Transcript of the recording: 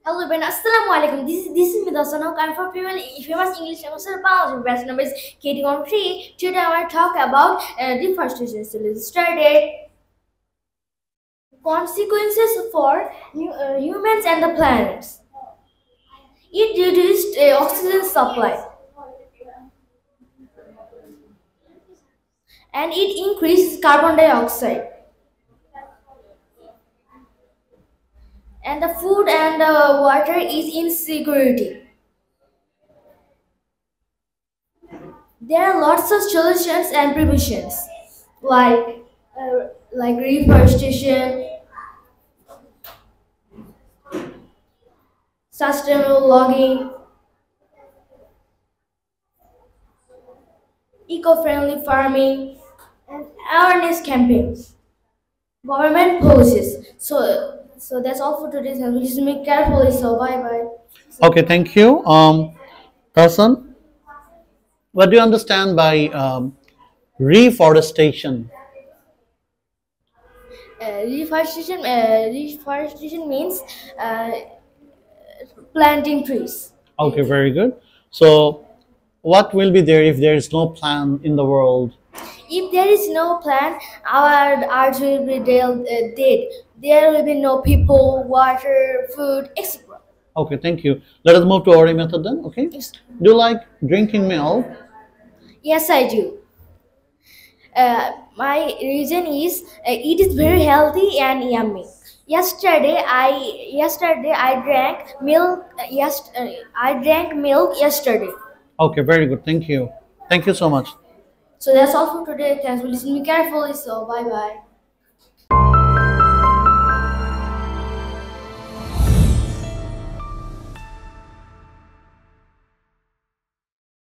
Hello everyone, Assalamu alaikum. This is Midasana. I'm from famous English Master Pounds. Batch number is KT13. Today I want to talk about deforestation. So let's start it. Consequences for humans and the planets. It reduced oxygen supply and it increased carbon dioxide. And the food and water is insecurity. There are lots of solutions and preventions like reforestation, sustainable logging, eco-friendly farming, and awareness campaigns, government policies. So that's all for today's time. Please make carefully. So bye bye. Okay, thank you. Person, what do you understand by reforestation? Reforestation means uh, planting trees. Okay, very good. So, what will be there if there is no plant in the world? If there is no plan, our earth will be dead. There will be no people, water, food, etc. Okay, thank you. Let us move to our method then. Okay. Yes, Do you like drinking milk? yes, I do. My reason is it is very healthy and yummy. Yesterday I drank milk. I drank milk yesterday. Okay, very good. Thank you. Thank you so much. So that's all for today. Thanks for listening carefully. So bye bye.